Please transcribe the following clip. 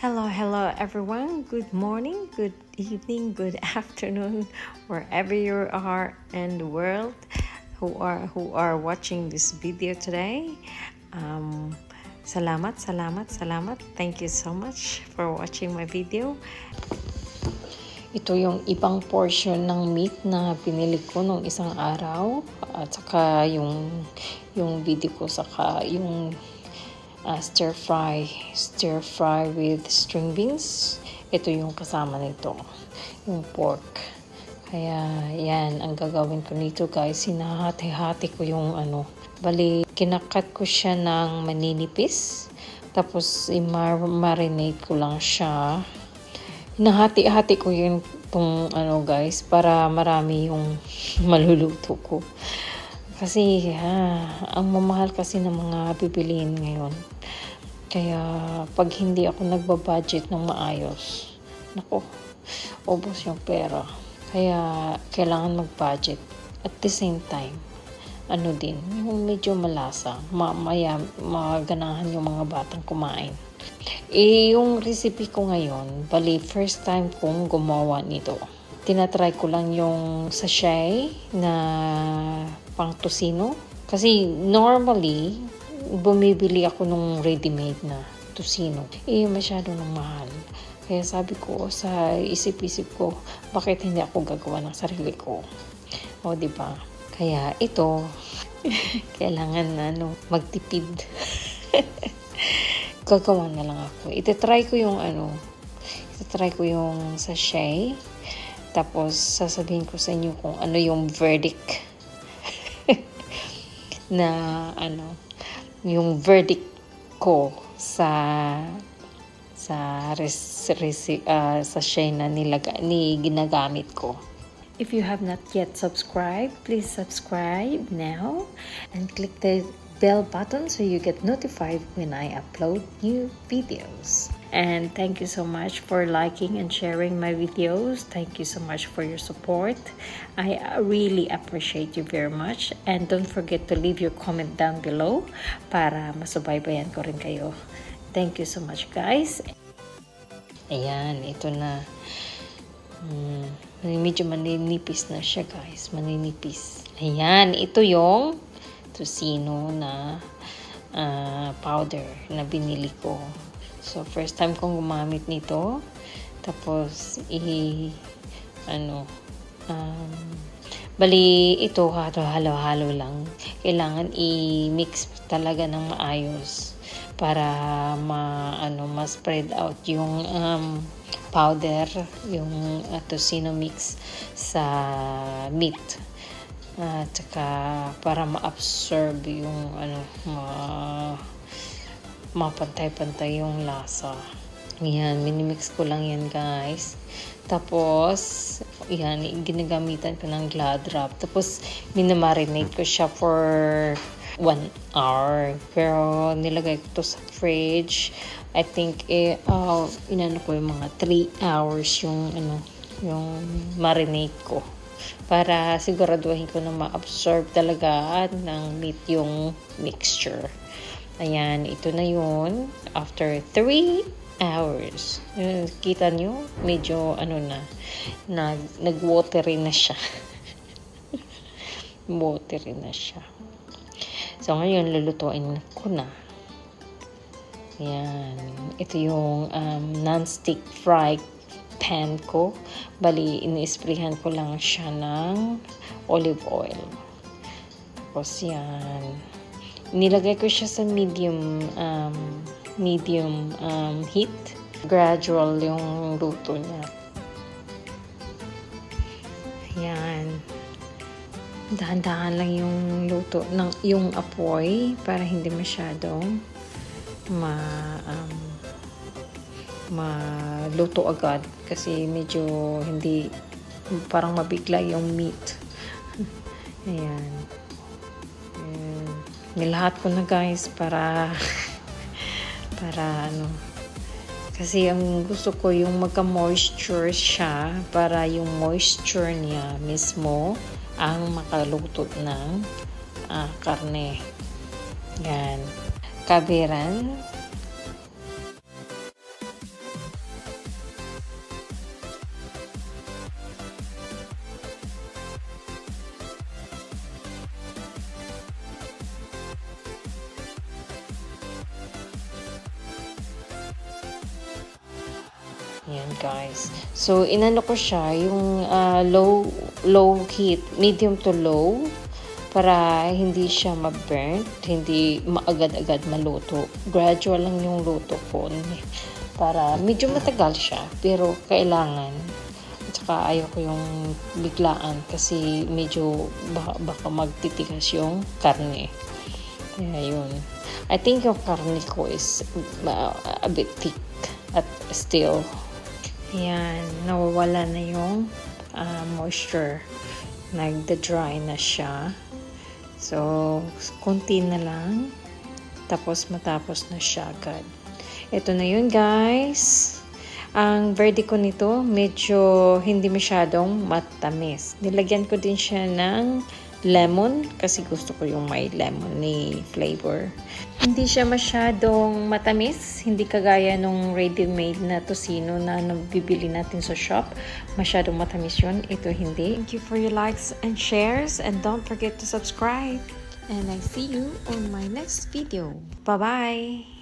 Hello everyone. Good morning, good evening, good afternoon, wherever you are in the world who are watching this video today. Salamat. Thank you so much for watching my video. Ito yung ibang portion ng meat na pinili ko nung isang araw at saka yung video ko saka yung stir fry with string beans. Ito yung kasama nito, yung pork. Kaya yan ang gagawin ko nito, guys. Hinahati-hati ko yung bali kinakat ko siya ng maninipis, tapos i-marinate ko lang siya. Hinahati-hati ko yung guys, para marami yung maluluto ko. Kasi ang mamahal kasi ng mga bibiliin ngayon. Kaya pag hindi ako nagbabudget ng maayos, nako, ubos yung pera. Kaya kailangan mag-budget. At the same time, din, yung medyo malasa, maganahan yung mga batang kumain. Yung recipe ko ngayon, bali first time kong gumawa nito. Tinatry ko lang yung sachet na pang tosino. Kasi normally, bumibili ako nung ready-made na tosino. Masyado nang mahal. Kaya sabi ko, sa isip-isip ko, bakit hindi ako gagawa ng sarili ko? O, diba? Kaya ito, kailangan magtipid. Gagawa na lang ako. Itatry ko yung sachet. Tapos, sasabihin ko sa inyo kung ano yung verdict na yung verdict ko sa sachet na ginagamit ko. If you have not yet subscribed, please subscribe now and click the bell button so you get notified when I upload new videos. And thank you so much for liking and sharing my videos. Thank you so much for your support. I really appreciate you very much. And don't forget to leave your comment down below para masubaybayan ko rin kayo. Thank you so much, guys. Ayan, ito na. Medyo maninipis na siya, guys. Maninipis. Ayan, ito yung tosino na powder na binili ko. So, first time kong gumamit nito. Tapos, bali, ito, halo-halo lang. Kailangan i-mix talaga ng maayos para ma-spread out yung powder, yung tosino mix sa meat. At saka para ma-absorb yung mapantay-pantay yung lasa. Yan, minimix ko lang yan, guys. Tapos, yan, ginagamitan ko ng glad wrap. Tapos, minamarinate ko siya for 1 hour. Pero, nilagay ko to sa fridge. I think, inano ko yung mga 3 hours yung marinate ko. Para siguraduhin ko na ma-absorb talaga ng meat yung mixture. Ayan, ito na yun. After 3 hours. Kita nyo? Medyo nag-watery na siya. Watery na siya. So, ngayon, lulutuin ko na. Ayan. Ito yung non-stick fry pan ko. Bali, ini-sprayhan ko lang siya ng olive oil. Tapos yan. Nilagay ko siya sa medium heat. Gradual yung luto niya. Ayan. Dahan-dahan lang yung luto ng yung apoy para hindi masyadong maluto agad kasi medyo hindi parang mabigla yung meat. Ayan. Nilahat ko na, guys, para kasi ang gusto ko yung magka-moisture siya para yung moisture niya mismo ang makaluto ng karne. Yan. Kabiran. Ayan guys. So, inano ko siya yung low heat, medium to low, para hindi siya ma-burnt, hindi maagad-agad maluto. Gradual lang yung luto ko para medyo matagal siya, pero kailangan. At saka ayaw ko yung biglaan kasi medyo baka magtitigas yung karne. Kaya yun. I think yung karne ko is a bit thick at still. Ayan, nawawala na yung moisture. Nagda-dry na siya. So, konti na lang. Tapos, matapos na siya agad. Ito na yun, guys. Ang verdict ko nito, medyo hindi masyadong matamis. Nilagyan ko din siya ng lemon kasi gusto ko yung may lemony flavor. Hindi siya masyadong matamis, hindi kagaya nung ready-made na tocino na nabibili natin sa shop. Masyadong matamis yun, ito hindi. Thank you for your likes and shares, and don't forget to subscribe. And I see you on my next video. Bye-bye!